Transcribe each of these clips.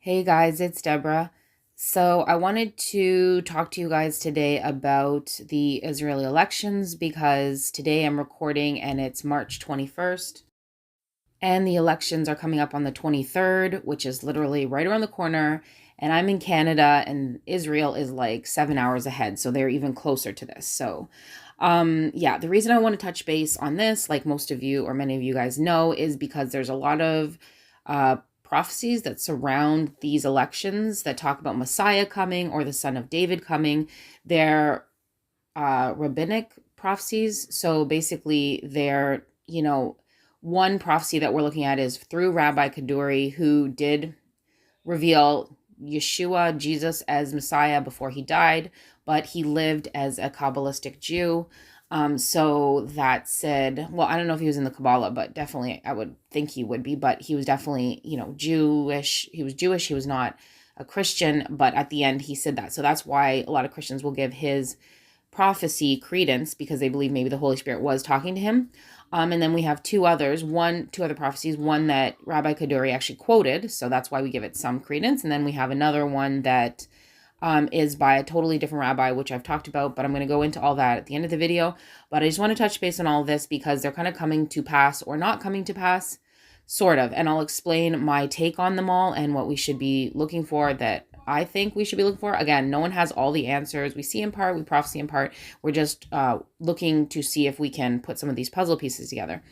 Hey guys, it's Deborah. So I wanted to talk to you guys today about the Israeli elections because today I'm recording and it's March 21st. And the elections are coming up on the 23rd, which is literally right around the corner. And I'm in Canada and Israel is like 7 hours ahead. So they're even closer to this. So the reason I want to touch base on this, like most of you or many of you guys know, is because there's a lot of prophecies that surround these elections that talk about Messiah coming or the son of David coming. They're rabbinic prophecies. So basically, one prophecy that we're looking at is through Rabbi Kaduri, who did reveal Yeshua, Jesus, as Messiah before he died, but he lived as a Kabbalistic Jew. So that said, well, I don't know if he was in the Kabbalah, but definitely I would think he would be, but he was definitely, Jewish. He was Jewish. He was not a Christian, but at the end he said that. So that's why a lot of Christians will give his prophecy credence because they believe maybe the Holy Spirit was talking to him. And then we have two other prophecies, one that Rabbi Kaduri actually quoted. So that's why we give it some credence. And then we have another one that is by a totally different rabbi, which I've talked about, but I'm going to go into all that at the end of the video. But I just want to touch base on all of this because they're kind of coming to pass or not coming to pass, sort of. And I'll explain my take on them all and what we should be looking for that I think we should be looking for. Again, no one has all the answers. We see in part, we prophesy in part. We're just looking to see if we can put some of these puzzle pieces together.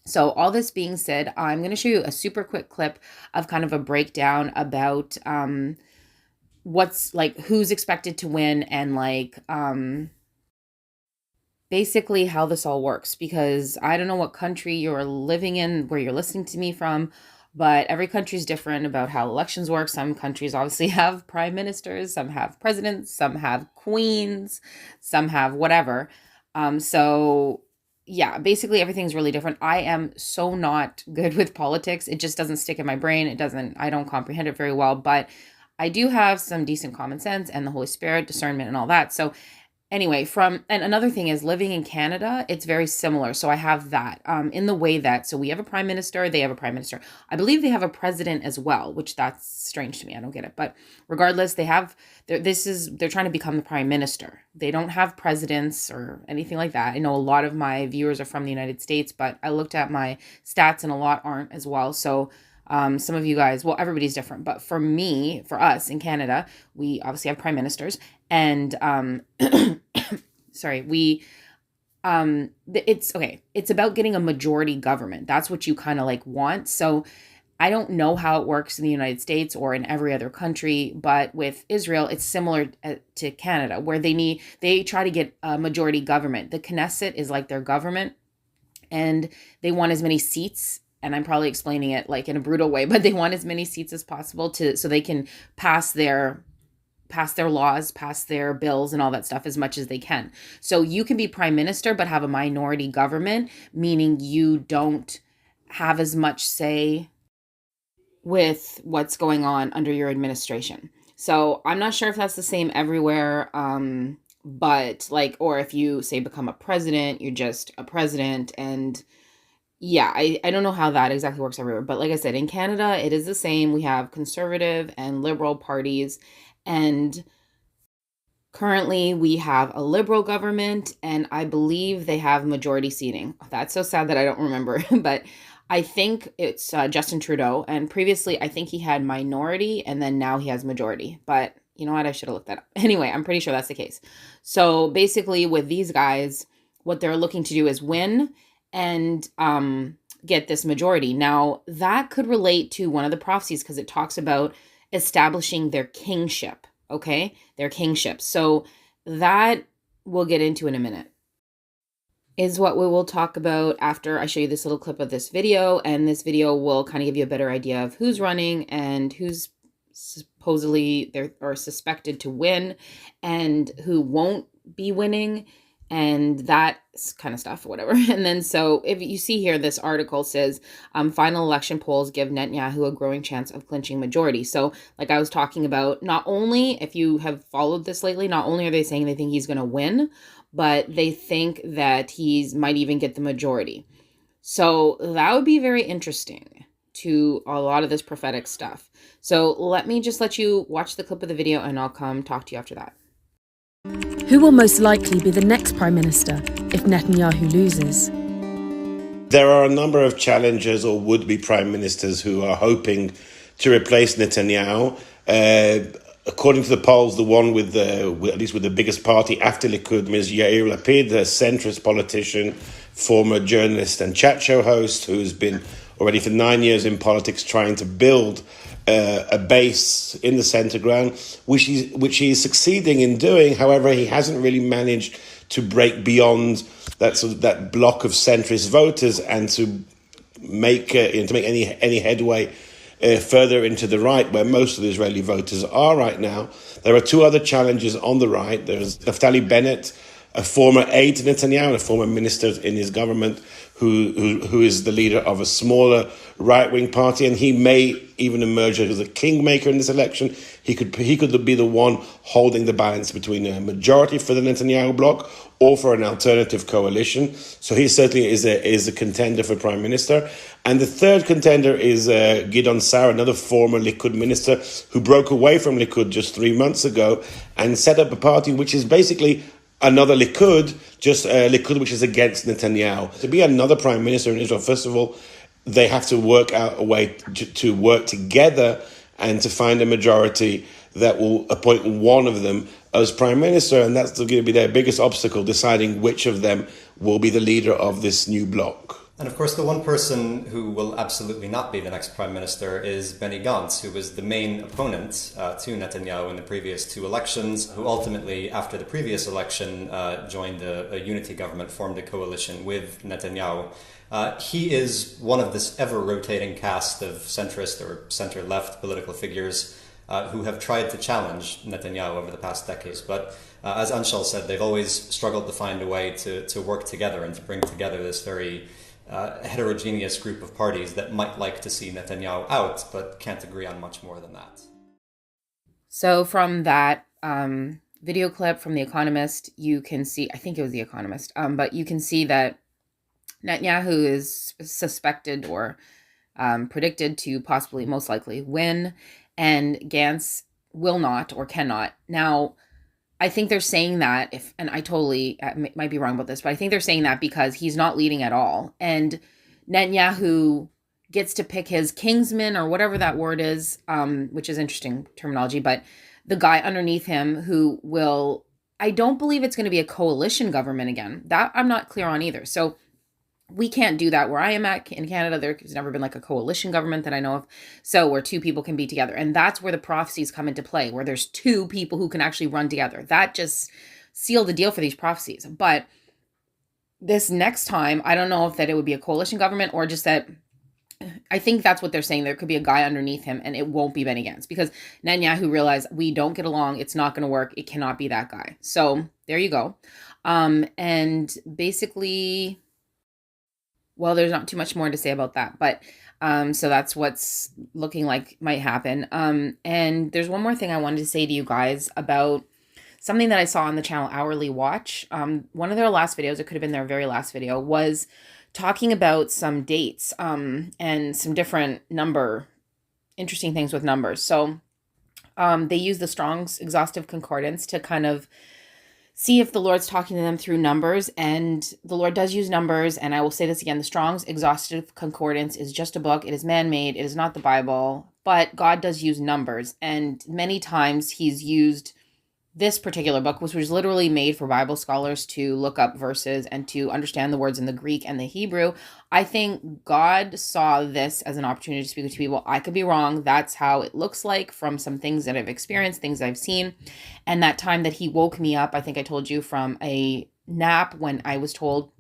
So all this being said, I'm going to show you a super quick clip of kind of a breakdown about what's like who's expected to win and basically how this all works, because I don't know what country you're living in, where you're listening to me from, but every country is different about how elections work. Some countries obviously have prime ministers, some have presidents, some have queens, some have whatever. So basically everything's really different. I am so not good with politics. It just doesn't stick in my brain. I don't comprehend it very well, but I do have some decent common sense and the Holy Spirit, discernment and all that. So anyway, and another thing is living in Canada, it's very similar. So I have that in the way that, so we have a prime minister, they have a prime minister. I believe they have a president as well, which that's strange to me. I don't get it. But regardless, they're trying to become the prime minister. They don't have presidents or anything like that. I know a lot of my viewers are from the United States, but I looked at my stats and a lot aren't as well. So some of you guys, well, everybody's different, but for us in Canada, we obviously have prime ministers and sorry, it's okay. It's about getting a majority government. That's what you kind of like want. So I don't know how it works in the United States or in every other country, but with Israel, it's similar to Canada, where they try to get a majority government. The Knesset is like their government, and they want as many seats. And I'm probably explaining it like in a brutal way, but they want as many seats as possible so they can pass their laws, pass their bills and all that stuff as much as they can. So you can be prime minister, but have a minority government, meaning you don't have as much say with what's going on under your administration. So I'm not sure if that's the same everywhere. But or if you say become a president, you're just a president. And yeah, I don't know how that exactly works everywhere. But like I said, in Canada, it is the same. We have conservative and liberal parties. And currently we have a liberal government, and I believe they have majority seating. That's so sad that I don't remember. But I think it's Justin Trudeau. And previously, I think he had minority, and then now he has majority. But you know what? I should have looked that up. Anyway, I'm pretty sure that's the case. So basically, with these guys, what they're looking to do is win and get this majority. Now, that could relate to one of the prophecies because it talks about establishing their kingship, okay? Their kingship. So that we'll get into in a minute. Is what we will talk about after I show you this little clip of this video. And this video will kind of give you a better idea of who's running and who's supposedly or suspected to win and who won't be winning and that kind of stuff, whatever. And then so if you see here, this article says final election polls give Netanyahu a growing chance of clinching majority. So like I was talking about, not only, if you have followed this lately, not only are they saying they think he's going to win, but they think that might even get the majority. So that would be very interesting. to a lot of this prophetic stuff. So let me just let you watch the clip of the video and I'll come talk to you after that. Who will most likely be the next Prime Minister if Netanyahu loses? There are a number of challengers or would-be prime ministers who are hoping to replace Netanyahu. According to the polls, the one with at least with the biggest party after Likud is Yair Lapid, a centrist politician, former journalist and chat show host who's been already for 9 years in politics trying to build a base in the center ground, which he's succeeding in doing. However, he hasn't really managed to break beyond that block of centrist voters and to make any headway further into the right, where most of the Israeli voters are right now. There are two other challenges on the right. There's Naftali Bennett, a former aide to Netanyahu and a former minister in his government, who is the leader of a smaller right-wing party, and he may even emerge as a kingmaker in this election. He could be the one holding the balance between a majority for the Netanyahu bloc or for an alternative coalition. So he certainly is a contender for prime minister. And the third contender is Gideon Sa'ar, another former Likud minister who broke away from Likud just 3 months ago and set up a party which is basically another Likud, just a Likud which is against Netanyahu. To be another prime minister in Israel, first of all, they have to work out a way to work together and to find a majority that will appoint one of them as prime minister, and that's going to be their biggest obstacle, deciding which of them will be the leader of this new bloc. And of course, the one person who will absolutely not be the next prime minister is Benny Gantz, who was the main opponent to Netanyahu in the previous two elections, who ultimately, after the previous election, joined a unity government, formed a coalition with Netanyahu. He is one of this ever-rotating cast of centrist or center-left political figures who have tried to challenge Netanyahu over the past decades. But as Anshel said, they've always struggled to find a way to work together and to bring together this very heterogeneous group of parties that might like to see Netanyahu out, but can't agree on much more than that. So from that video clip from The Economist, you can see, I think it was The Economist, but you can see that Netanyahu is suspected or predicted to possibly, most likely, win, and Gantz will not or cannot. Now, I think they're saying that, and I totally might be wrong about this, but I think they're saying that because he's not leading at all. And Netanyahu gets to pick his kingsman or whatever that word is, which is interesting terminology, but the guy underneath him who will, I don't believe it's going to be a coalition government again. That I'm not clear on either. So we can't do that where I am at in Canada. There's never been like a coalition government that I know of. So where two people can be together. And that's where the prophecies come into play, where there's two people who can actually run together. That just sealed the deal for these prophecies. But this next time, I don't know if that it would be a coalition government or just that, I think that's what they're saying. There could be a guy underneath him and it won't be Benny Gantz because Netanyahu realized we don't get along. It's not going to work. It cannot be that guy. So there you go. And basically, well, there's not too much more to say about that, but so that's what's looking like might happen. And there's one more thing I wanted to say to you guys about something that I saw on the channel Hourly Watch. One of their last videos, it could have been their very last video, was talking about some dates and some different interesting things with numbers. So they use the Strong's Exhaustive Concordance to kind of see if the Lord's talking to them through numbers, and the Lord does use numbers. And I will say this again, the Strong's Exhaustive Concordance is just a book. It is man-made. It is not the Bible, but God does use numbers. And many times he's used this particular book, which was literally made for Bible scholars to look up verses and to understand the words in the Greek and the Hebrew. I think God saw this as an opportunity to speak to people. I could be wrong. That's how it looks like from some things that I've experienced, things I've seen. And that time that he woke me up, I think I told you, from a nap when I was told,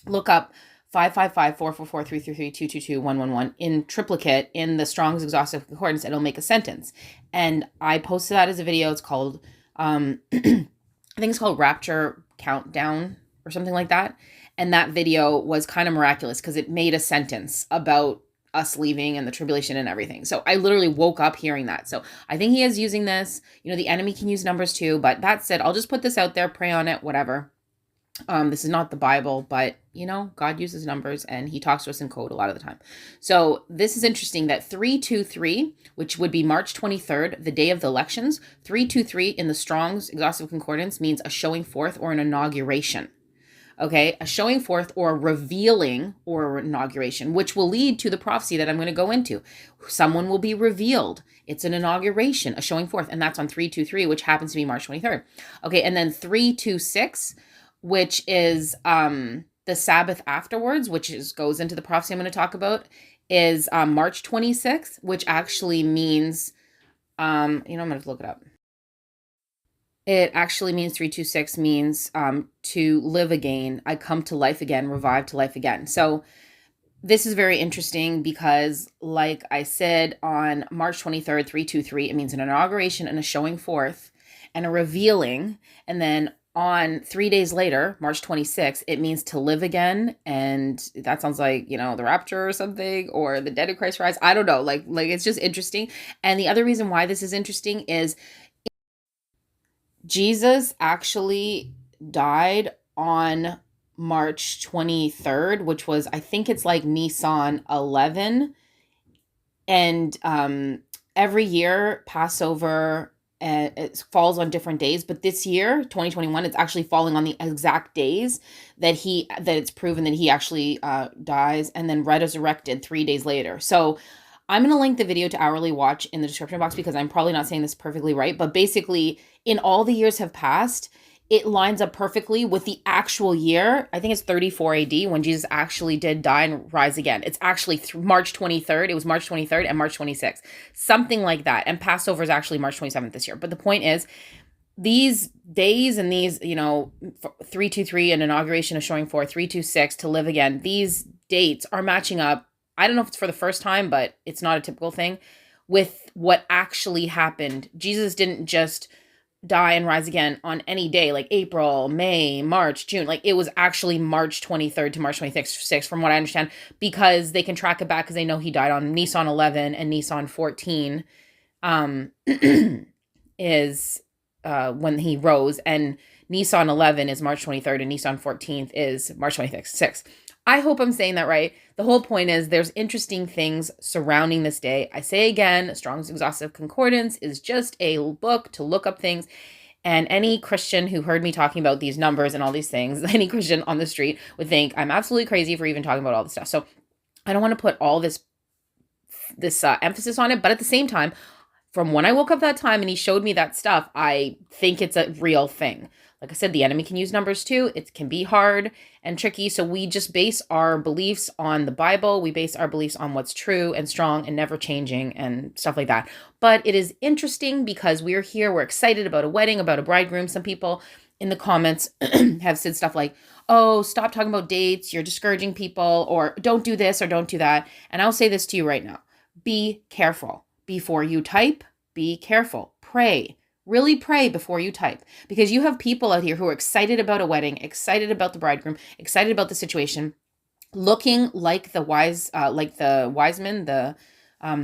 look up 555-444-333-222-111 in triplicate in the Strong's Exhaustive Concordance, and it'll make a sentence. And I posted that as a video. It's called I think it's called Rapture Countdown or something like that. And that video was kind of miraculous because it made a sentence about us leaving and the tribulation and everything. So I literally woke up hearing that. So I think he is using this. You know, the enemy can use numbers too, but that said, I'll just put this out there, pray on it, whatever. This is not the Bible, but God uses numbers and he talks to us in code a lot of the time. So this is interesting that 323, which would be March 23rd, the day of the elections, 323 in the Strong's Exhaustive Concordance means a showing forth or an inauguration. Okay, a showing forth or a revealing or inauguration, which will lead to the prophecy that I'm going to go into. Someone will be revealed. It's an inauguration, a showing forth, and that's on 323, which happens to be March 23rd. Okay, and then 326, which is the Sabbath afterwards, which goes into the prophecy I'm going to talk about, is March 26th, which actually means, I'm going to look it up. It actually means 326 means to live again. I come to life again, revive to life again. So this is very interesting because, like I said, on March 23rd, 323, it means an inauguration and a showing forth and a revealing. And then on 3 days later, March 26th, it means to live again. And that sounds like, the rapture or something, or the dead in Christ rise. I don't know. Like it's just interesting. And the other reason why this is interesting is Jesus actually died on March 23rd, which was, I think it's like Nisan 11. And every year, Passover, it falls on different days. But this year, 2021, it's actually falling on the exact days that it's proven that he actually dies and then resurrected 3 days later. So I'm going to link the video to Hourly Watch in the description box because I'm probably not saying this perfectly right. But basically, in all the years have passed, it lines up perfectly with the actual year. I think it's 34 AD when Jesus actually did die and rise again. It's actually March 23rd. It was March 23rd and March 26th. Something like that. And Passover is actually March 27th this year. But the point is, these days and these, 323, an inauguration of showing forth, 326 to live again, these dates are matching up. I don't know if it's for the first time, but it's not a typical thing with what actually happened. Jesus didn't just die and rise again on any day, like April, May, March, June. Like it was actually March 23rd to March 26th, from what I understand, because they can track it back because they know he died on Nisan 11 and Nisan 14 is when he rose, and Nisan 11 is March 23rd and Nisan 14th is March 26th. I hope I'm saying that right. The whole point is there's interesting things surrounding this day. I say again, Strong's Exhaustive Concordance is just a book to look up things. And any Christian who heard me talking about these numbers and all these things, any Christian on the street would think I'm absolutely crazy for even talking about all this stuff. So I don't want to put all this emphasis on it. But at the same time, from when I woke up that time and he showed me that stuff, I think it's a real thing. Like I said, the enemy can use numbers too. It can be hard and tricky. So we just base our beliefs on the Bible. We base our beliefs on what's true and strong and never changing and stuff like that. But it is interesting because we're here. We're excited about a wedding, about a bridegroom. Some people in the comments have said stuff like, oh, stop talking about dates. You're discouraging people, or don't do this or don't do that. And I'll say this to you right now. Be careful. Before you type, be careful. Pray. Really pray before you type, because you have people out here who are excited about a wedding, excited about the bridegroom, excited about the situation, looking like the wise men, the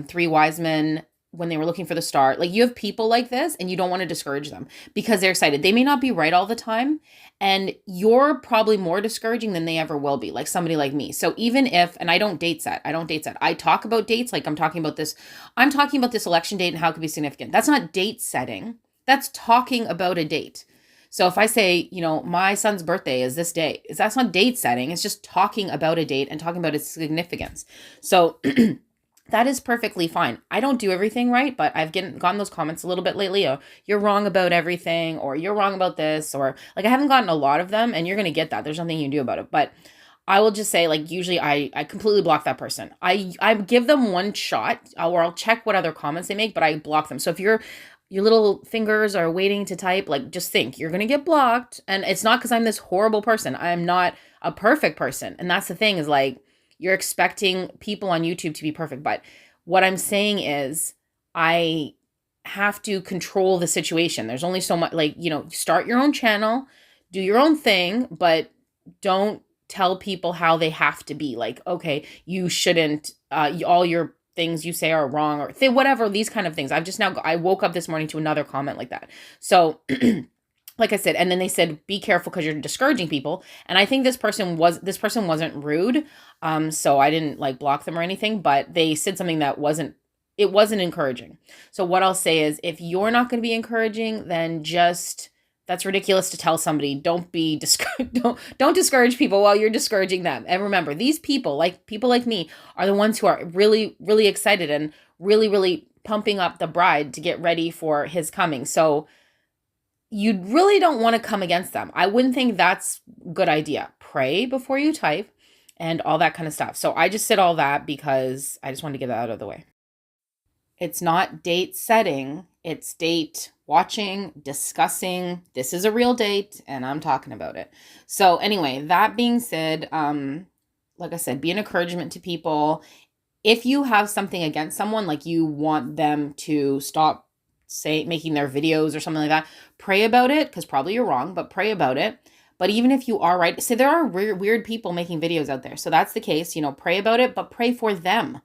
three wise men when they were looking for the star. Like you have people like this and you don't want to discourage them because they're excited. They may not be right all the time, and you're probably more discouraging than they ever will be, like somebody like me. So even if, and I don't date set. I talk about dates like I'm talking about this election date and how it could be significant. That's not date setting. That's talking about a date. So if I say, my son's birthday is this day, that's not date setting. It's just talking about a date and talking about its significance. So that is perfectly fine. I don't do everything right, but I've gotten those comments a little bit lately. Oh, you're wrong about everything, or you're wrong about this, or like I haven't gotten a lot of them, and you're going to get that. There's nothing you can do about it. But I will just say, like, usually I completely block that person. I give them one shot, or I'll check what other comments they make, but I block them. So if your little fingers are waiting to type, like, just think you're going to get blocked. And it's not because I'm this horrible person. I'm not a perfect person. And that's the thing, is like, you're expecting people on YouTube to be perfect. But what I'm saying is I have to control the situation. There's only so much, like, start your own channel, do your own thing, but don't tell people how they have to be. Like, okay, you shouldn't, all your things you say are wrong, or whatever, these kind of things. I woke up this morning to another comment like that. So like I said, and then they said, be careful because you're discouraging people. And I think this person wasn't rude. So I didn't like block them or anything, but they said something that wasn't encouraging. So what I'll say is, if you're not going to be encouraging, then just, that's ridiculous to tell somebody. Don't be don't discourage people while you're discouraging them. And remember, these people like me are the ones who are really, really excited and really, really pumping up the bride to get ready for his coming. So you really don't want to come against them. I wouldn't think that's a good idea. Pray before you type and all that kind of stuff. So I just said all that because I just wanted to get that out of the way. It's not date setting, it's date watching, discussing. This is a real date and I'm talking about it. So anyway, that being said, like I said, be an encouragement to people. If you have something against someone, like you want them to stop making their videos or something like that, pray about it, because probably you're wrong, but pray about it. But even if you are right, say there are weird people making videos out there. So that's the case, pray about it, but pray for them.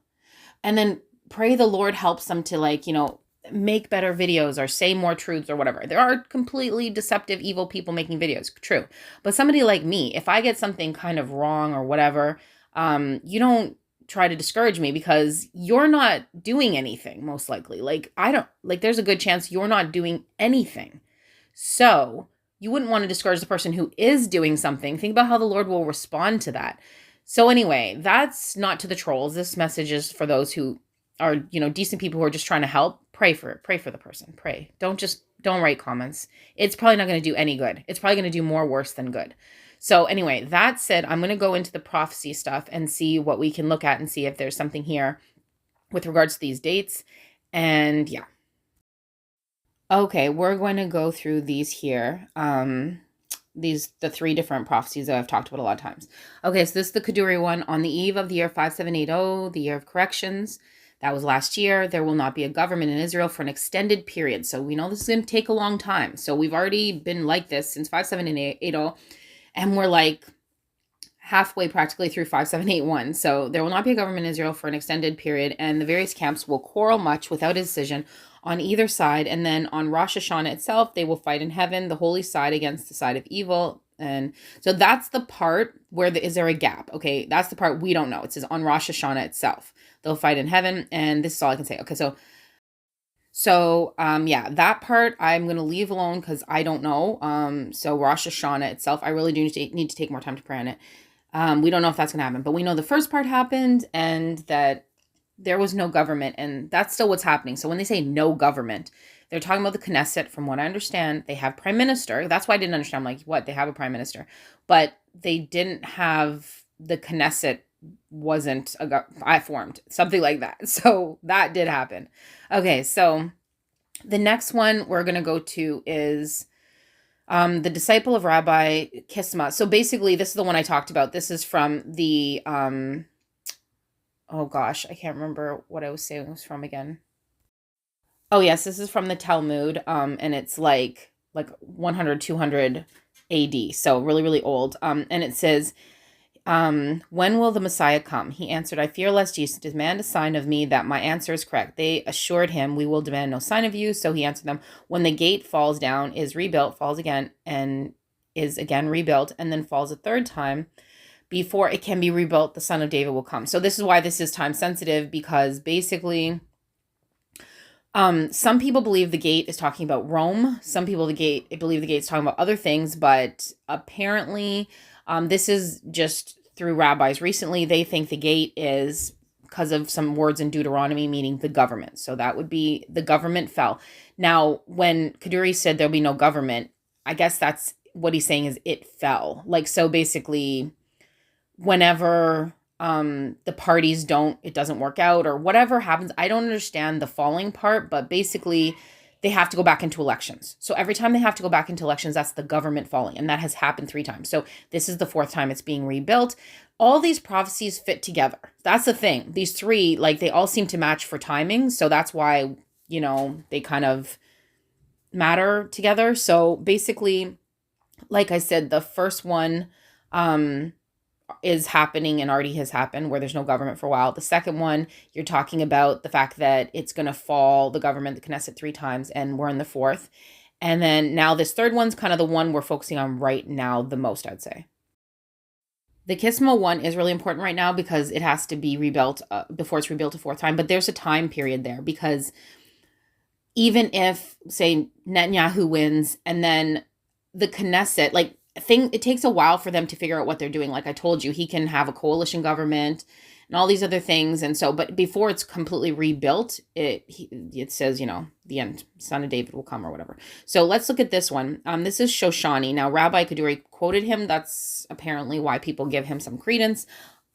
And then pray the Lord helps them to make better videos or say more truths or whatever. There are completely deceptive, evil people making videos. True. But somebody like me, if I get something kind of wrong or whatever, you don't try to discourage me because you're not doing anything, most likely. There's a good chance you're not doing anything. So you wouldn't want to discourage the person who is doing something. Think about how the Lord will respond to that. So anyway, that's not to the trolls. This message is for those who are, decent people who are just trying to help. Pray for the person. Pray. Don't write comments. It's probably not going to do any good. It's probably going to do more worse than good. So anyway, that said, I'm going to go into the prophecy stuff and see what we can look at and see if there's something here with regards to these dates. And yeah. Okay, we're going to go through these here. The 3 different prophecies that I've talked about a lot of times. Okay, so this is the Kaduri one. On the eve of the year 5780, the year of corrections, that was last year, there will not be a government in Israel for an extended period. So we know this is going to take a long time. So we've already been like this since 5780. And we're like halfway practically through 5781. So there will not be a government in Israel for an extended period, and the various camps will quarrel much without a decision on either side. And then on Rosh Hashanah itself, they will fight in heaven, the holy side against the side of evil. And so that's the part where is there a gap? Okay, that's the part we don't know. It says on Rosh Hashanah itself, they'll fight in heaven. And this is all I can say. Okay, So, yeah, that part I'm going to leave alone because I don't know. So Rosh Hashanah itself, I really do need to take more time to pray on it. We don't know if that's going to happen, but we know the first part happened and that there was no government, and that's still what's happening. So when they say no government, they're talking about the Knesset. From what I understand, they have prime minister. That's why I didn't understand. I'm like, what? They have a prime minister, but they didn't have the Knesset wasn't I formed, something like that. So that did happen. Okay, so the next one we're going to go to is the disciple of Rabbi Kisma. So basically, this is the one I talked about. This is from the, oh gosh, I can't remember what I was saying it was from again. Oh yes, this is from the Talmud, and it's like 100, 200 AD. So really, really old. And it says, when will the Messiah come? He answered, I fear lest you demand a sign of me that my answer is correct. They assured him, we will demand no sign of you. So he answered them, when the gate falls down, is rebuilt, falls again, and is again rebuilt, and then falls a third time, before it can be rebuilt, the Son of David will come. So this is why this is time sensitive, because basically, some people believe the gate is talking about Rome. Some people believe the gate is talking about other things, but apparently, this is just through rabbis recently. They think the gate is because of some words in Deuteronomy, meaning the government. So that would be the government fell. Now, when Kaduri said there'll be no government, I guess that's what he's saying is it fell. So basically, whenever the parties it doesn't work out or whatever happens, I don't understand the falling part, but basically they have to go back into elections. So every time they have to go back into elections, that's the government falling. And that has happened 3 times. So this is the 4th time it's being rebuilt. All these prophecies fit together. That's the thing. These 3, they all seem to match for timing. So that's why, they kind of matter together. So basically, like I said, the first one, is happening and already has happened, where there's no government for a while. The second one, you're talking about the fact that it's going to fall, the government, the Knesset, 3 times, and we're in the 4th. And then now this third one's kind of the one we're focusing on right now the most, I'd say. The Kisma one is really important right now because it has to be rebuilt before it's rebuilt a fourth time. But there's a time period there because even if, say, Netanyahu wins and then the Knesset, it takes a while for them to figure out what they're doing. Like I told you, he can have a coalition government and all these other things. And so, but before it's completely rebuilt, it says, the end, son of David will come or whatever. So let's look at this one. This is Shoshani. Now, Rabbi Kaduri quoted him. That's apparently why people give him some credence.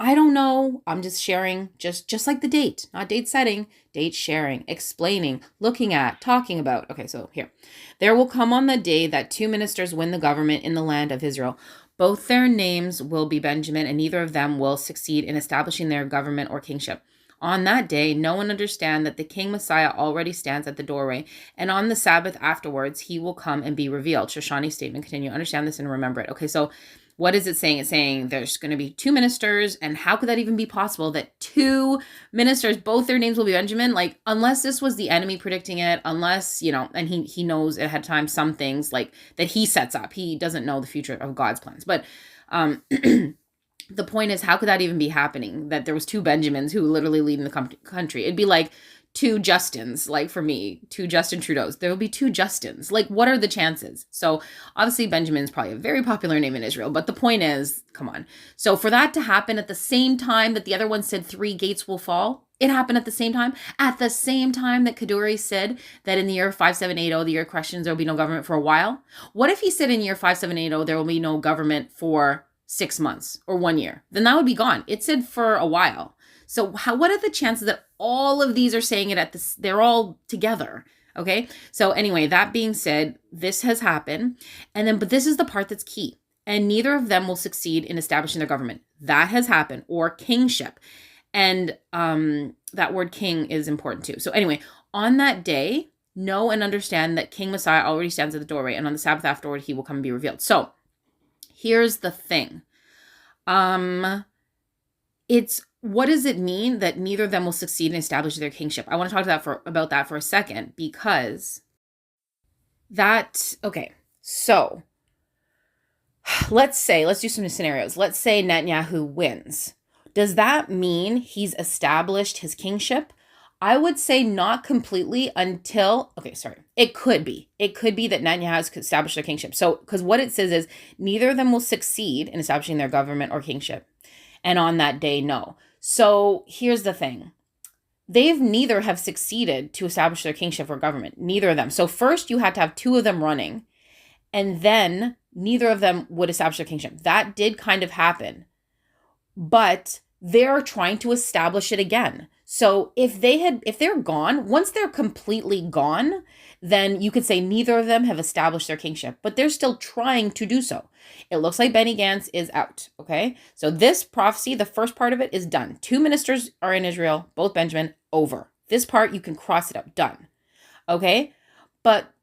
I don't know. I'm just sharing, just like the date, not date setting, date sharing, explaining, looking at, talking about. Okay, so here. There will come on the day that two ministers win the government in the land of Israel. Both their names will be Benjamin, and neither of them will succeed in establishing their government or kingship. On that day, no one understand that the King Messiah already stands at the doorway, and on the Sabbath afterwards, he will come and be revealed. Shoshani's statement continue. Understand this and remember it. Okay, so what is it saying? It's saying there's going to be two ministers, and how could that even be possible that two ministers, both their names will be Benjamin? Like, unless this was the enemy predicting it, unless, and he knows ahead of time some things like that he sets up. He doesn't know the future of God's plans. But the point is, how could that even be happening? That there was two Benjamins who literally lead in the country. It'd be like two Justins, like for me, two Justin Trudeaus. There will be two Justins. Like, what are the chances? So obviously Benjamin's probably a very popular name in Israel, but the point is, come on. So for that to happen at the same time that the other one said 3 gates will fall, it happened at the same time that Kaduri said that in the year 5780, the year of questions, there will be no government for a while. What if he said in year 5780, there will be no government for 6 months or 1 year? Then that would be gone. It said for a while. So what are the chances that all of these are saying it they're all together? Okay. So anyway, that being said, this has happened. But this is the part that's key. And neither of them will succeed in establishing their government. That has happened, or kingship. And that word king is important too. So anyway, on that day, know and understand that King Messiah already stands at the doorway, and on the Sabbath afterward, he will come and be revealed. So here's the thing. What does it mean that neither of them will succeed in establishing their kingship? I want to talk about that for a second, because okay, so let's do some scenarios. Let's say Netanyahu wins. Does that mean he's established his kingship? I would say not completely until, it could be. It could be that Netanyahu has established their kingship. So, because what it says is neither of them will succeed in establishing their government or kingship. And on that day, no. So here's the thing. Neither have succeeded to establish their kingship or government. Neither of them. So first you had to have 2 of them running, and then neither of them would establish their kingship. That did kind of happen. But they're trying to establish it again. So if they're gone, once they're completely gone, then you could say neither of them have established their kingship, but they're still trying to do so. It looks like Benny Gantz is out, okay? So this prophecy, the first part of it is done. 2 ministers are in Israel, both Benjamin, over. This part, you can cross it up, done, okay? But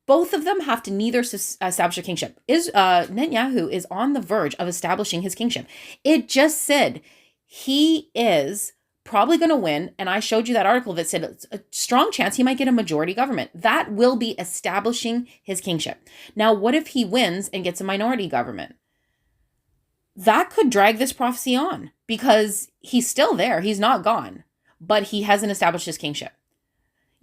both of them have to neither establish a kingship. Netanyahu is on the verge of establishing his kingship. It just said he is probably going to win. And I showed you that article that said it's a strong chance he might get a majority government. That will be establishing his kingship. Now, what if he wins and gets a minority government? That could drag this prophecy on because he's still there. He's not gone, but he hasn't established his kingship.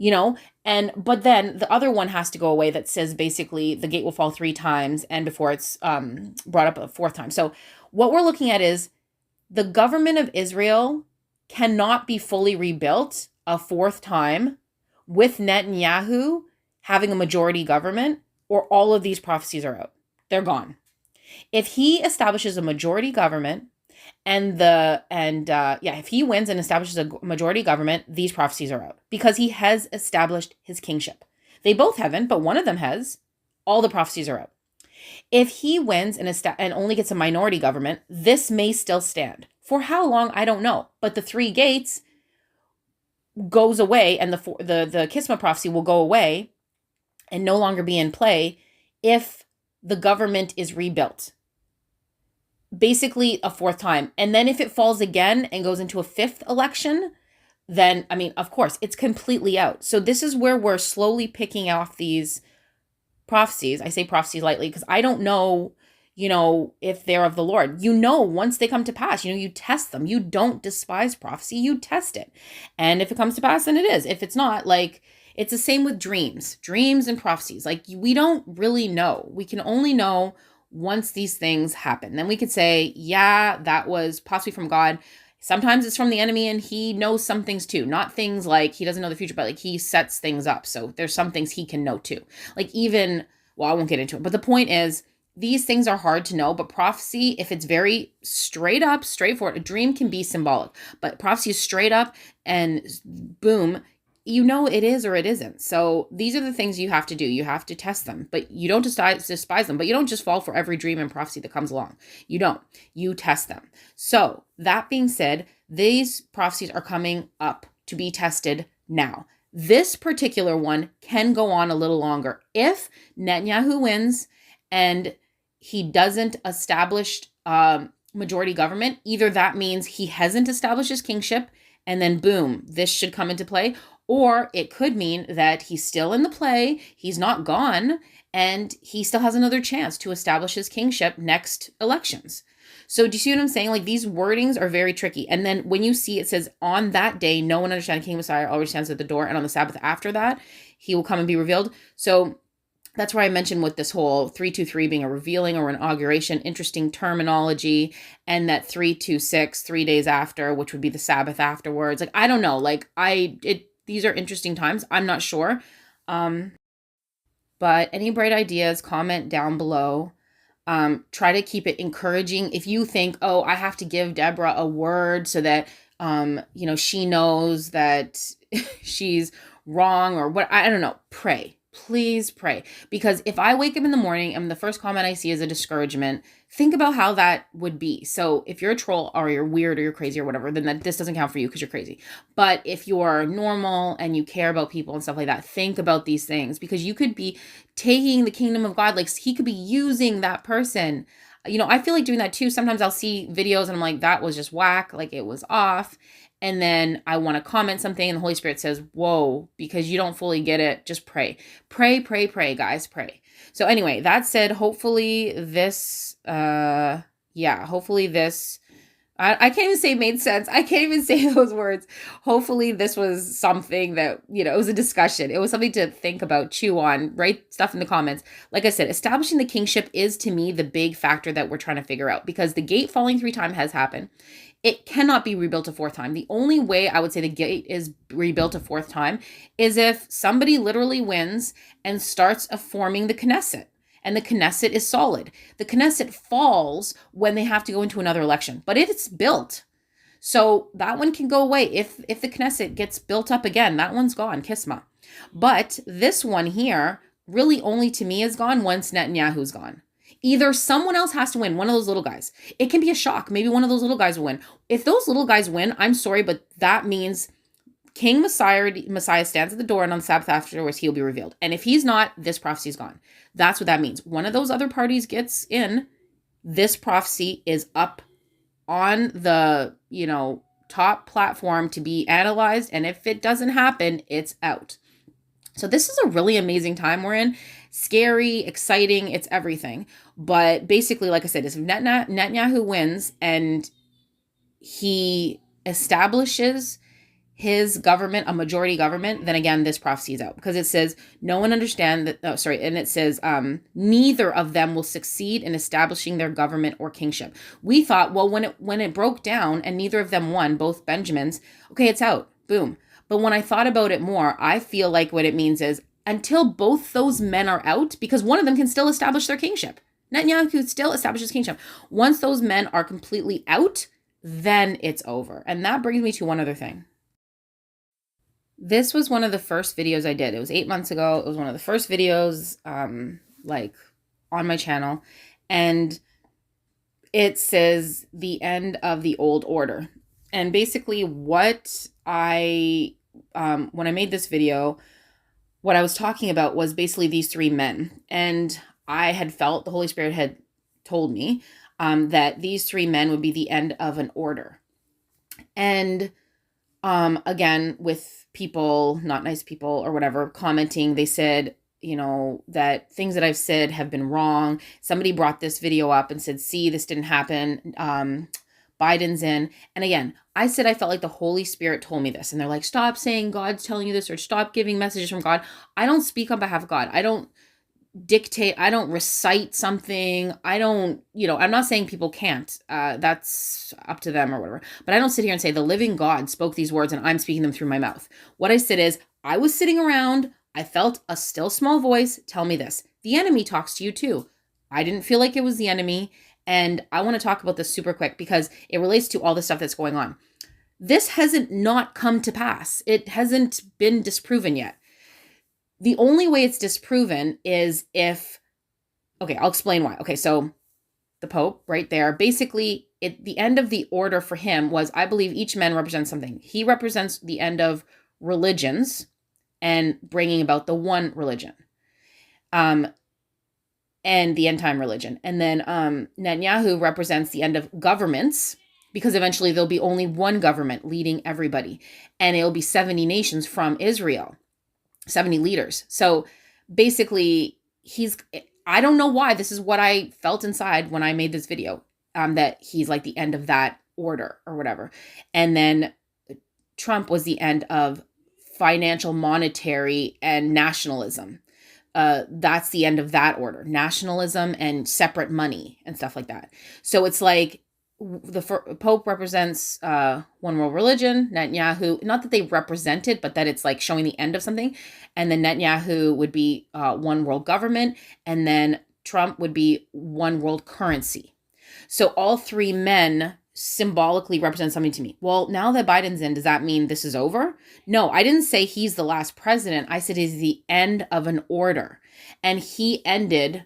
But then the other one has to go away that says basically the gate will fall 3 times and before it's brought up a 4th time. So what we're looking at is the government of Israel cannot be fully rebuilt a 4th time with Netanyahu having a majority government, or all of these prophecies are out. They're gone. If he establishes a majority government if he wins and establishes a majority government, these prophecies are out because he has established his kingship. They both haven't, but one of them has. All the prophecies are out. If he wins and only gets a minority government, this may still stand. For how long, I don't know. But the 3 gates goes away, and the Kisma prophecy will go away and no longer be in play if the government is rebuilt. Basically a 4th time. And then if it falls again and goes into a 5th election, then, of course, it's completely out. So this is where we're slowly picking off these prophecies. I say prophecies lightly because I don't know, if they're of the Lord. Once they come to pass, you test them. You don't despise prophecy, you test it. And if it comes to pass, then it is. If it's not, like, it's the same with dreams and prophecies. Like, we don't really know. We can only know once these things happen. Then we could say, yeah, that was possibly from God. Sometimes it's from the enemy and he knows some things too. Not things like he doesn't know the future, but like he sets things up. So there's some things he can know too. Like even, well, I won't get into it, but the point is these things are hard to know, but prophecy, if it's very straight up, straightforward, a dream can be symbolic, but prophecy is straight up and boom, it is or it isn't. So these are the things you have to do. You have to test them, but you don't despise them, but you don't just fall for every dream and prophecy that comes along. You don't. You test them. So that being said, these prophecies are coming up to be tested now. This particular one can go on a little longer. If Netanyahu wins and he doesn't establish majority government, either that means he hasn't established his kingship and then boom, this should come into play. Or it could mean that he's still in the play, he's not gone, and he still has another chance to establish his kingship next elections. So do you see what I'm saying? Like these wordings are very tricky. And then when you see it says, on that day, no one understands King Messiah already stands at the door. And on the Sabbath after that, he will come and be revealed. So that's why I mentioned with this whole 323 being a revealing or inauguration, interesting terminology, and that 326, 3 days after, which would be the Sabbath afterwards. Like, I don't know. Like these are interesting times. I'm not sure. But any bright ideas, comment down below. Try to keep it encouraging. If you think, oh, I have to give Deborah a word so that, she knows that she's wrong or what, I don't know, pray. Please pray. Because if I wake up in the morning and the first comment I see is a discouragement, think about how that would be. So if you're a troll or you're weird or you're crazy or whatever, then this doesn't count for you because you're crazy. But if you're normal and you care about people and stuff like that, think about these things because you could be taking the kingdom of God. Like he could be using that person. I feel like doing that too. Sometimes I'll see videos and I'm like, that was just whack. Like it was off. And then I want to comment something and the Holy Spirit says, whoa, because you don't fully get it. Just pray, guys, pray. So anyway, that said, hopefully this, I can't even say made sense. I can't even say those words. Hopefully this was something that, it was a discussion. It was something to think about, chew on, write stuff in the comments. Like I said, establishing the kingship is to me the big factor that we're trying to figure out because the gate falling 3 times has happened. It cannot be rebuilt a 4th time. The only way I would say the gate is rebuilt a 4th time is if somebody literally wins and starts forming the Knesset. And the Knesset is solid. The Knesset falls when they have to go into another election, but it's built. So that one can go away. If the Knesset gets built up again, that one's gone, Kisma. But this one here really only to me is gone once Netanyahu's gone. Either someone else has to win, one of those little guys. It can be a shock. Maybe one of those little guys will win. If those little guys win, I'm sorry, but that means King Messiah stands at the door and on the Sabbath afterwards, he'll be revealed. And if he's not, this prophecy is gone. That's what that means. One of those other parties gets in, this prophecy is up on the, top platform to be analyzed. And if it doesn't happen, it's out. So this is a really amazing time we're in. Scary, exciting, it's everything. But basically, like I said, if Netanyahu wins and he establishes his government, a majority government, then again, this prophecy is out because it says no one understand that. And it says neither of them will succeed in establishing their government or kingship. We thought, well, when it broke down and neither of them won, both Benjamins, okay, it's out, boom. But when I thought about it more, I feel like what it means is until both those men are out, because one of them can still establish their kingship. Netanyahu still establishes kingship. Once those men are completely out, then it's over. And that brings me to one other thing. This was one of the first videos I did. It was 8 months ago. It was one of the first videos, on my channel. And it says the end of the old order. And basically what when I made this video, what I was talking about was basically these 3 men. And I had felt, the Holy Spirit had told me that these 3 men would be the end of an order. And again, with people, not nice people or whatever, commenting, they said, that things that I've said have been wrong. Somebody brought this video up and said, see, this didn't happen. Biden's in. And again, I said I felt like the Holy Spirit told me this. And they're like, stop saying God's telling you this, or stop giving messages from God. I don't speak on behalf of God. I don't dictate. I don't recite something. I don't, I'm not saying people can't. That's up to them or whatever. But I don't sit here and say the living God spoke these words and I'm speaking them through my mouth. What I said is, I was sitting around. I felt a still small voice tell me this. The enemy talks to you too. I didn't feel like it was the enemy. And I want to talk about this super quick because it relates to all the stuff that's going on. This hasn't not come to pass. It hasn't been disproven yet. The only way it's disproven is if, okay, I'll explain why. Okay, so the Pope right there, basically the end of the order for him was, I believe each man represents something. He represents the end of religions and bringing about the one religion. And the end time religion. And then Netanyahu represents the end of governments, because eventually there'll be only one government leading everybody. And it'll be 70 nations from Israel, 70 leaders. So basically I don't know why, this is what I felt inside when I made this video, that he's like the end of that order or whatever. And then Trump was the end of financial, monetary, and nationalism. That's the end of that order, nationalism and separate money and stuff like that. So it's like the Pope represents one world religion, Netanyahu, not that they represent it, but that it's like showing the end of something. And then Netanyahu would be one world government. And then Trump would be one world currency. So all three men symbolically represent something to me. Well, now that Biden's in, does that mean this is over? No, I didn't say he's the last president. I said he's the end of an order. And he ended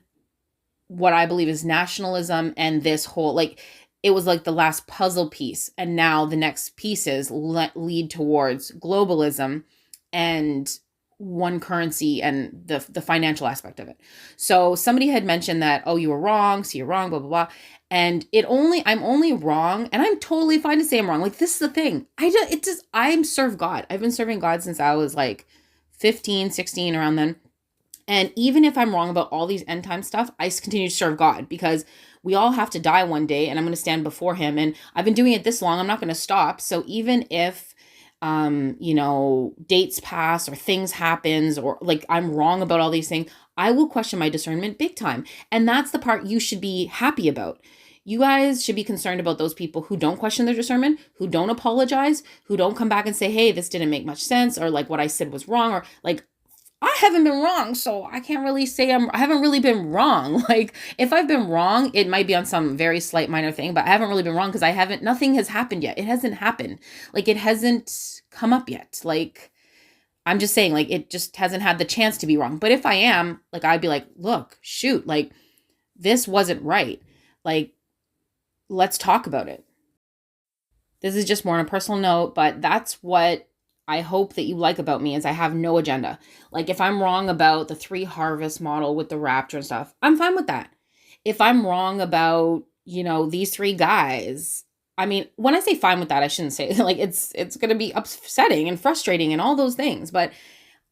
what I believe is nationalism and this whole, like, it was like the last puzzle piece. And now the next pieces lead towards globalism and one currency and the financial aspect of it. So somebody had mentioned that, oh, you were wrong, so you're wrong, blah, blah, blah. And I'm only wrong, and I'm totally fine to say I'm wrong. Like, this is the thing. I'm serve God. I've been serving God since I was like 15, 16, around then. And even if I'm wrong about all these end time stuff, I continue to serve God, because we all have to die one day, and I'm going to stand before him. And I've been doing it this long. I'm not going to stop. So even if, dates pass or things happens, or like I'm wrong about all these things, I will question my discernment big time. And that's the part you should be happy about. You guys should be concerned about those people who don't question their discernment, who don't apologize, who don't come back and say, hey, this didn't make much sense, or like what I said was wrong, or like, I haven't been wrong, so I can't really say I haven't really been wrong. Like, if I've been wrong, it might be on some very slight minor thing, but I haven't really been wrong because nothing has happened yet. It hasn't happened. Like, it hasn't come up yet. Like, I'm just saying, like, it just hasn't had the chance to be wrong. But if I am, like, I'd be like, look, shoot, like, this wasn't right. Like, let's talk about it. This is just more on a personal note, but that's what I hope that you like about me, is I have no agenda. Like, if I'm wrong about the 3 harvest model with the rapture and stuff, I'm fine with that. If I'm wrong about, these 3 guys, I mean, when I say fine with that, I shouldn't say like it's going to be upsetting and frustrating and all those things. But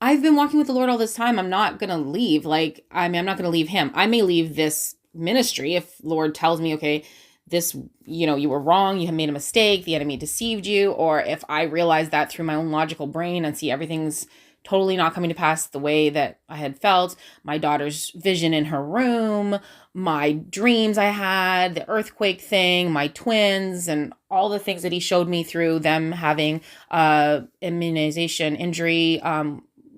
I've been walking with the Lord all this time. I'm not going to leave. Like, I'm not going to leave him. I may leave this ministry if Lord tells me, okay, this, you were wrong, you have made a mistake, the enemy deceived you, or if I realize that through my own logical brain and see everything's totally not coming to pass the way that I had felt, my daughter's vision in her room, my dreams I had, the earthquake thing, my twins, and all the things that he showed me through them having immunization injury,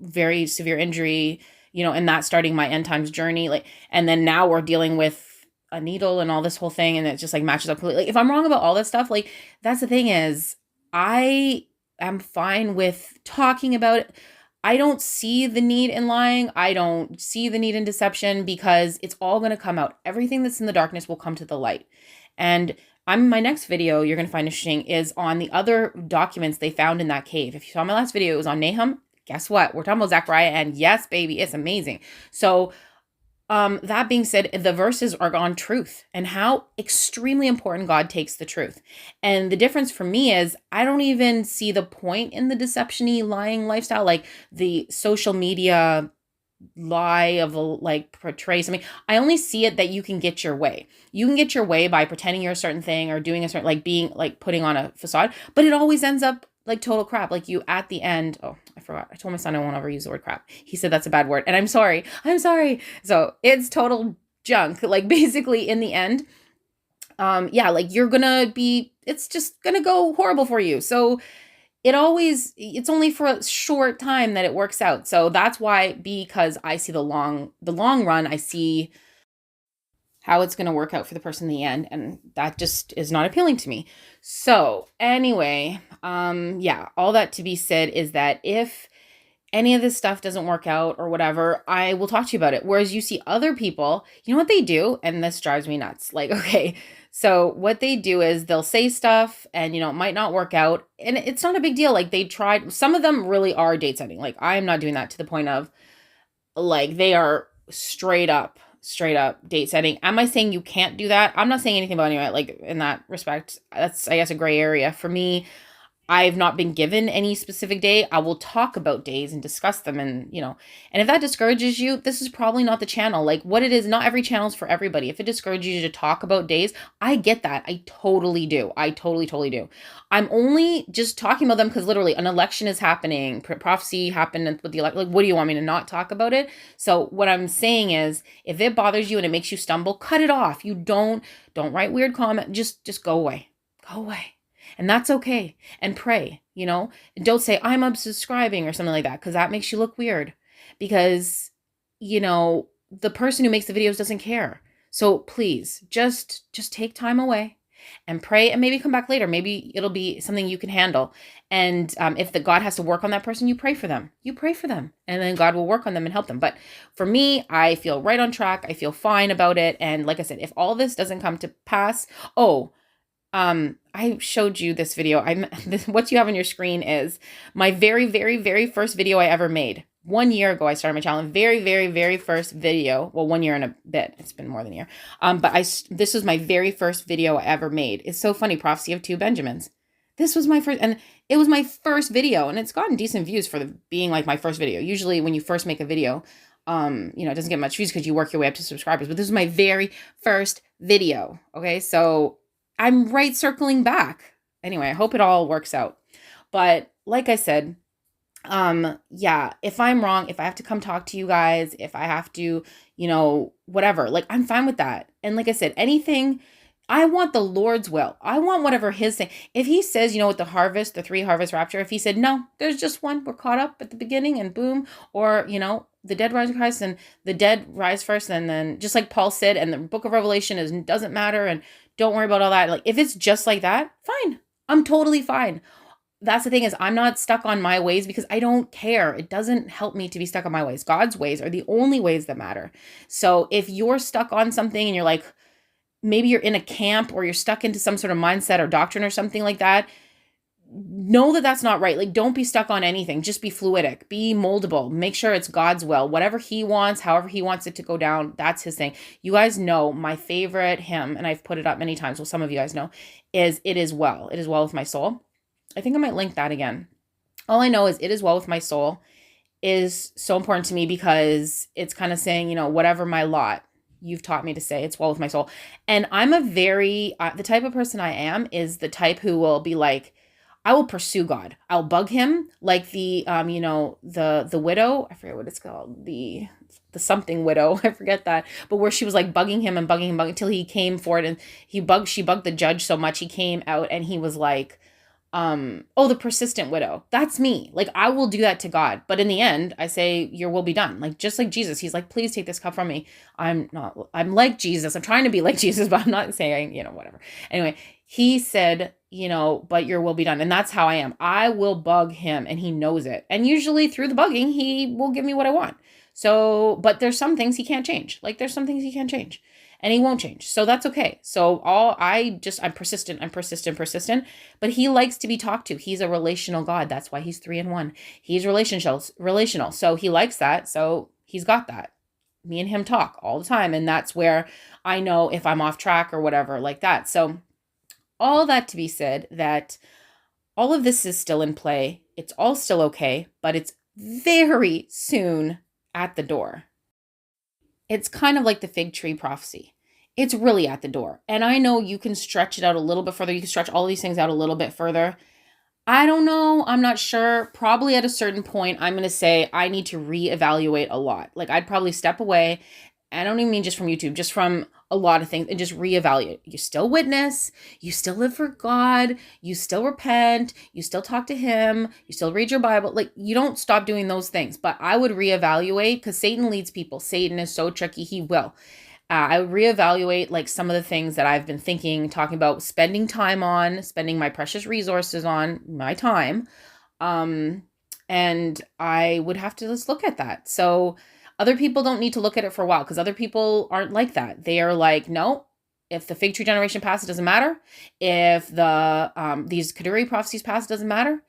very severe injury, and that starting my end times journey. Like, and then now we're dealing with a needle and all this whole thing, and it just like matches up completely. Like, if I'm wrong about all this stuff, like, that's the thing, is I am fine with talking about it. I don't see the need in lying. I don't see the need in deception, because it's all going to come out. Everything that's in the darkness will come to the light. And my next video you're going to find interesting is on the other documents they found in that cave. If you saw my last video, it was on Nahum. Guess what? We're talking about Zechariah, and yes, baby, it's amazing. So that being said, the verses are on truth and how extremely important God takes the truth. And the difference for me is I don't even see the point in the deception-y lying lifestyle, like the social media lie of like portray something. I only see it that you can get your way. You can get your way by pretending you're a certain thing or doing a certain, like being like putting on a facade, but it always ends up like total crap. Like you at the end, oh, I forgot. I told my son I won't ever use the word crap. He said that's a bad word. And I'm sorry. I'm sorry. So it's total junk. Like basically in the end, yeah, like you're gonna be, it's just gonna go horrible for you. So it's only for a short time that it works out. So that's why, because I see the long run, I see how it's going to work out for the person in the end, and that just is not appealing to me. So anyway, yeah, all that to be said is that if any of this stuff doesn't work out or whatever, I will talk to you about it. Whereas you see other people, you know what they do? And this drives me nuts. Like, okay, so what they do is they'll say stuff and, it might not work out. And it's not a big deal. Like they tried, some of them really are date setting. Like I am not doing that to the point of like, they are straight up date setting. Am I saying you can't do that? I'm not saying anything about anyone like in that respect. That's, I guess, a gray area for me. I've not been given any specific day. I will talk about days and discuss them and, and if that discourages you, this is probably not the channel. Like what it is, not every channel is for everybody. If it discourages you to talk about days, I get that. I totally do. I totally do. I'm only just talking about them because literally an election is happening. Prophecy happened with the election. Like, what do you want me to not talk about it? So what I'm saying is if it bothers you and it makes you stumble, cut it off. You don't write weird comment. Just go away. Go away. And that's okay. And pray, and don't say I'm unsubscribing or something like that, because that makes you look weird. Because, the person who makes the videos doesn't care. So please just take time away and pray and maybe come back later. Maybe it'll be something you can handle. And if the God has to work on that person, you pray for them. You pray for them. And then God will work on them and help them. But for me, I feel right on track. I feel fine about it. And like I said, if all this doesn't come to pass, I showed you this video. What you have on your screen is my very, very, very first video I ever made. 1 year ago, I started my channel. Very, very, very first video. Well, 1 year and a bit. It's been more than a year. This was my very first video I ever made. It's so funny. Prophecy of Two Benjamins. This was my first, and it was my first video, and it's gotten decent views for being like my first video. Usually, when you first make a video, it doesn't get much views because you work your way up to subscribers. But this was my very first video. Okay, so I'm right circling back. Anyway, I hope it all works out. But like I said, yeah, if I'm wrong, if I have to come talk to you guys, if I have to, whatever, like I'm fine with that. And like I said, anything, I want the Lord's will. I want whatever his saying. If he says, with the harvest, the 3 harvest rapture, if he said, no, there's just one, we're caught up at the beginning and boom, or, the dead rise in Christ and the dead rise first. And then just like Paul said, and the book of Revelation doesn't matter. And don't worry about all that. Like if it's just like that, fine. I'm totally fine. That's the thing is I'm not stuck on my ways because I don't care. It doesn't help me to be stuck on my ways. God's ways are the only ways that matter. So if you're stuck on something and you're like, maybe you're in a camp or you're stuck into some sort of mindset or doctrine or something like that, know that that's not right. Like, don't be stuck on anything. Just be fluidic, be moldable, make sure it's God's will, whatever he wants, however he wants it to go down. That's his thing. You guys know my favorite hymn, and I've put it up many times. Well, some of you guys know, is It Is Well. It is well with my soul. I think I might link that again. All I know is It Is Well with my soul is so important to me because it's kind of saying, whatever my lot, you've taught me to say it's well with my soul. And I'm a very, the type of person I am is the type who will be like, I will pursue God. I'll bug him like the the widow. I forget what it's called. The something widow. I forget that. But where she was like bugging him until he came for it, and she bugged the judge so much he came out and he was like, the persistent widow. That's me. Like I will do that to God. But in the end, I say, your will be done. Like just like Jesus, he's like, please take this cup from me. I'm like Jesus. I'm trying to be like Jesus, but I'm not saying, whatever. Anyway, he said, but your will be done. And that's how I am. I will bug him and he knows it. And usually through the bugging, he will give me what I want. So, but there's some things he can't change. Like there's some things he can't change and he won't change. So that's okay. So I'm persistent, but he likes to be talked to. He's a relational God. That's why he's 3 in 1. He's relational. So he likes that. So he's got that. Me and him talk all the time. And that's where I know if I'm off track or whatever like that. So all that to be said, that all of this is still in play. It's all still okay, but it's very soon at the door. It's kind of like the fig tree prophecy. It's really at the door. And I know you can stretch it out a little bit further. You can stretch all these things out a little bit further. I don't know. I'm not sure. Probably at a certain point, I'm going to say I need to reevaluate a lot. Like, I'd probably step away. I don't even mean just from YouTube, just from a lot of things, and just reevaluate. You still witness, you still live for God, you still repent, you still talk to Him, you still read your Bible. Like, you don't stop doing those things. But I would reevaluate, because Satan leads people. Satan is so tricky. He will. I would reevaluate like some of the things that I've been thinking, talking about spending time on, spending my precious resources on, my time. And I would have to just look at that. So other people don't need to look at it for a while, because other people aren't like that. They are like, no, if the fig tree generation passes, it doesn't matter. If the these Kaduri prophecies pass, it doesn't matter.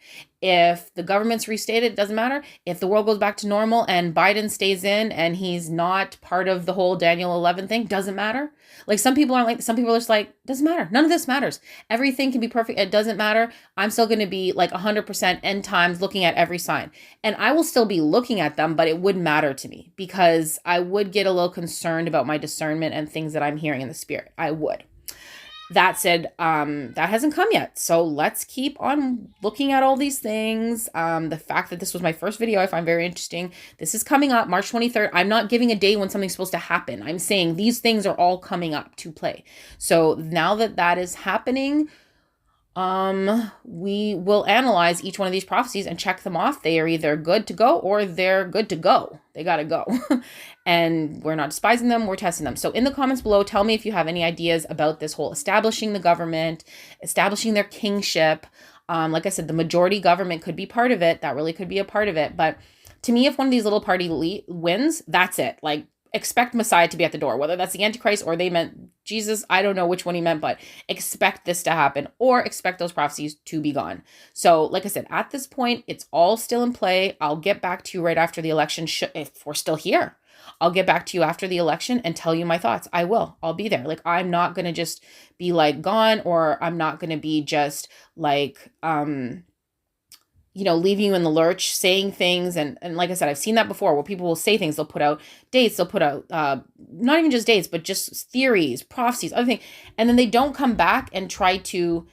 If the government's restated, it doesn't matter. If the world goes back to normal and Biden stays in and he's not part of the whole Daniel 11 thing, doesn't matter. Like, some people aren't like, some people are just like, doesn't matter. None of this matters. Everything can be perfect. It doesn't matter. I'm still going to be like 100% end times looking at every sign. And I will still be looking at them, but it wouldn't matter to me, because I would get a little concerned about my discernment and things that I'm hearing in the spirit. I would. That said, that hasn't come yet. So let's keep on looking at all these things. The fact that this was my first video, I find very interesting. This is coming up March 23rd. I'm not giving a day when something's supposed to happen. I'm saying these things are all coming up to play. So now that that is happening, we will analyze each one of these prophecies and check them off. They are either good to go or they're good to go. They got to go. And we're not despising them, we're testing them. So in the comments below, tell me if you have any ideas about this whole establishing the government, establishing their kingship. Like I said, the majority government could be part of it. That really could be a part of it. But to me, if one of these little party wins, that's it. Like, expect Messiah to be at the door, whether that's the Antichrist or they meant Jesus. I don't know which one he meant, but expect this to happen, or expect those prophecies to be gone. So like I said, at this point, it's all still in play. I'll get back to you right after the election. If we're still here, I'll get back to you after the election and tell you my thoughts. I will. I'll be there. Like, I'm not going to just be like gone, or I'm not going to be just like, leaving you in the lurch, saying things. And like I said, I've seen that before, where people will say things, they'll put out dates, they'll put out, not even just dates, but just theories, prophecies, other things. And then they don't come back and try to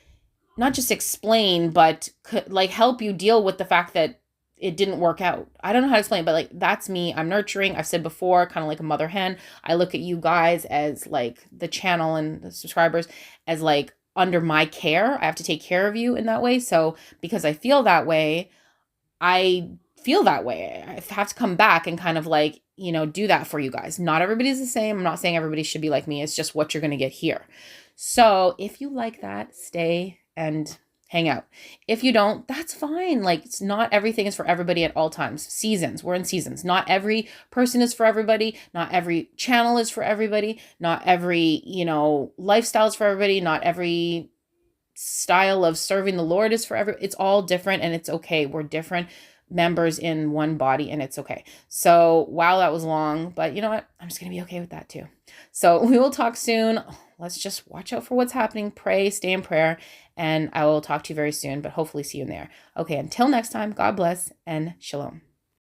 not just explain, but like help you deal with the fact that it didn't work out. I don't know how to explain it, but like, that's me. I'm nurturing. I've said before, kind of like a mother hen. I look at you guys as like the channel and the subscribers as like under my care. I have to take care of you in that way. So because I feel that way, I have to come back and kind of like, do that for you guys. Not everybody's the same. I'm not saying everybody should be like me. It's just what you're going to get here. So if you like that, stay and hang out. If you don't, that's fine. Like, it's not everything is for everybody at all times. Seasons. We're in seasons. Not every person is for everybody. Not every channel is for everybody. Not every, lifestyle is for everybody. Not every style of serving the Lord is for everybody. It's all different, and it's okay. We're different members in one body, and it's okay. So wow, that was long, but you know what? I'm just going to be okay with that too. So we will talk soon. Let's just watch out for what's happening. Pray, stay in prayer, and I will talk to you very soon, but hopefully see you in there. Okay, until next time, God bless and shalom.